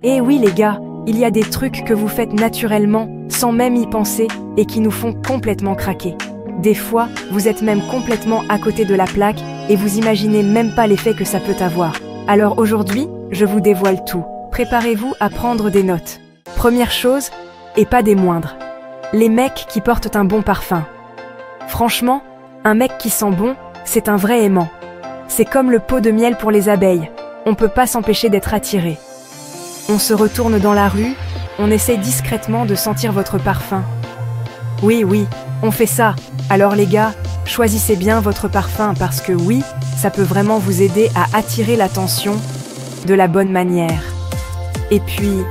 Eh oui les gars, il y a des trucs que vous faites naturellement, sans même y penser, et qui nous font complètement craquer. Des fois, vous êtes même complètement à côté de la plaque, et vous imaginez même pas l'effet que ça peut avoir. Alors aujourd'hui, je vous dévoile tout. Préparez-vous à prendre des notes. Première chose, et pas des moindres, les mecs qui portent un bon parfum. Franchement, un mec qui sent bon, c'est un vrai aimant. C'est comme le pot de miel pour les abeilles, on peut pas s'empêcher d'être attiré. On se retourne dans la rue, on essaie discrètement de sentir votre parfum. Oui, on fait ça. Alors les gars, choisissez bien votre parfum parce que oui, ça peut vraiment vous aider à attirer l'attention de la bonne manière. Et puis,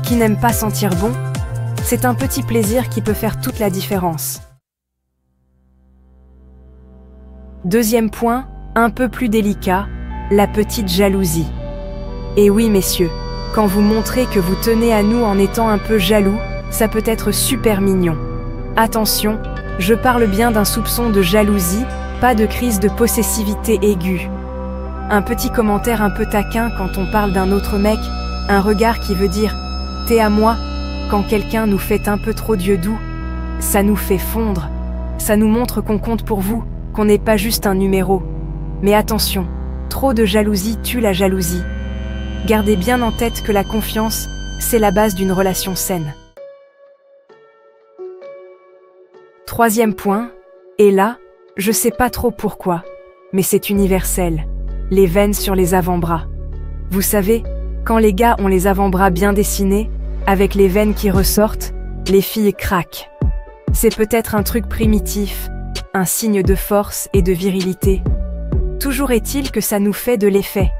qui n'aime pas sentir bon? C'est un petit plaisir qui peut faire toute la différence. Deuxième point, un peu plus délicat, la petite jalousie. Et oui messieurs, quand vous montrez que vous tenez à nous en étant un peu jaloux, ça peut être super mignon. Attention, je parle bien d'un soupçon de jalousie, pas de crise de possessivité aiguë. Un petit commentaire un peu taquin quand on parle d'un autre mec, un regard qui veut dire « t'es à moi », quand quelqu'un nous fait un peu trop d'yeux doux, ça nous fait fondre, ça nous montre qu'on compte pour vous, qu'on n'est pas juste un numéro. Mais attention, trop de jalousie tue la jalousie. Gardez bien en tête que la confiance, c'est la base d'une relation saine. Troisième point, et là, je sais pas trop pourquoi, mais c'est universel, les veines sur les avant-bras. Vous savez, quand les gars ont les avant-bras bien dessinés, avec les veines qui ressortent, les filles craquent. C'est peut-être un truc primitif, un signe de force et de virilité. Toujours est-il que ça nous fait de l'effet.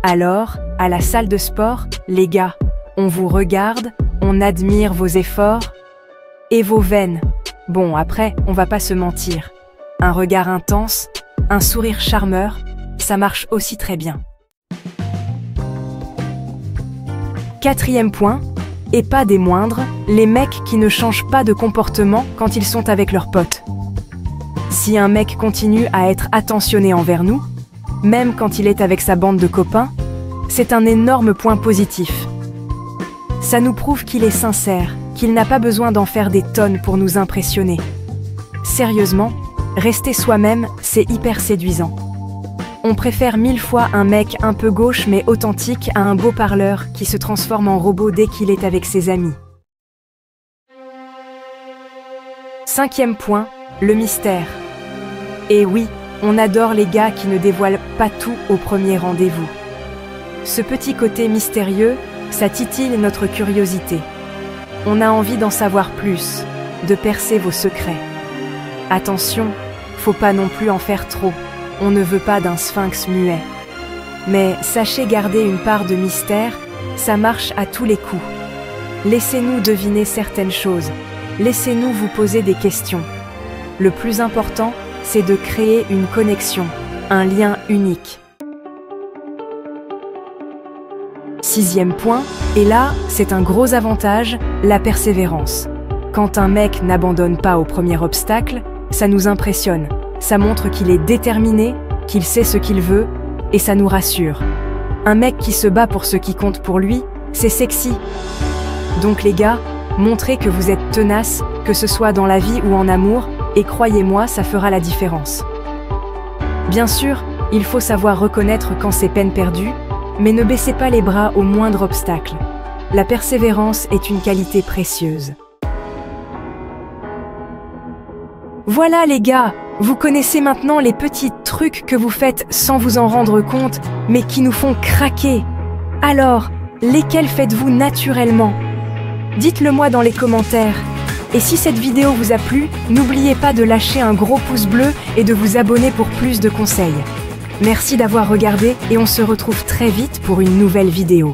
Alors, à la salle de sport, les gars, on vous regarde, on admire vos efforts et vos veines. Bon, après, on va pas se mentir. Un regard intense, un sourire charmeur, ça marche aussi très bien. Quatrième point, et pas des moindres, les mecs qui ne changent pas de comportement quand ils sont avec leurs potes. Si un mec continue à être attentionné envers nous, même quand il est avec sa bande de copains, c'est un énorme point positif. Ça nous prouve qu'il est sincère, qu'il n'a pas besoin d'en faire des tonnes pour nous impressionner. Sérieusement, rester soi-même, c'est hyper séduisant. On préfère 1000 fois un mec un peu gauche mais authentique à un beau parleur qui se transforme en robot dès qu'il est avec ses amis. Cinquième point, le mystère. Et oui, on adore les gars qui ne dévoilent pas tout au premier rendez-vous. Ce petit côté mystérieux, ça titille notre curiosité. On a envie d'en savoir plus, de percer vos secrets. Attention, faut pas non plus en faire trop. On ne veut pas d'un sphinx muet. Mais sachez garder une part de mystère, ça marche à tous les coups. Laissez-nous deviner certaines choses. Laissez-nous vous poser des questions. Le plus important, c'est de créer une connexion, un lien unique. Sixième point, et là, c'est un gros avantage, la persévérance. Quand un mec n'abandonne pas au premier obstacle, ça nous impressionne. Ça montre qu'il est déterminé, qu'il sait ce qu'il veut, et ça nous rassure. Un mec qui se bat pour ce qui compte pour lui, c'est sexy. Donc les gars, montrez que vous êtes tenace, que ce soit dans la vie ou en amour, et croyez-moi, ça fera la différence. Bien sûr, il faut savoir reconnaître quand c'est peine perdue, mais ne baissez pas les bras au moindre obstacle. La persévérance est une qualité précieuse. Voilà les gars, vous connaissez maintenant les petits trucs que vous faites sans vous en rendre compte, mais qui nous font craquer. Alors, lesquels faites-vous naturellement? Dites-le moi dans les commentaires. Et si cette vidéo vous a plu, n'oubliez pas de lâcher un gros pouce bleu et de vous abonner pour plus de conseils. Merci d'avoir regardé et on se retrouve très vite pour une nouvelle vidéo.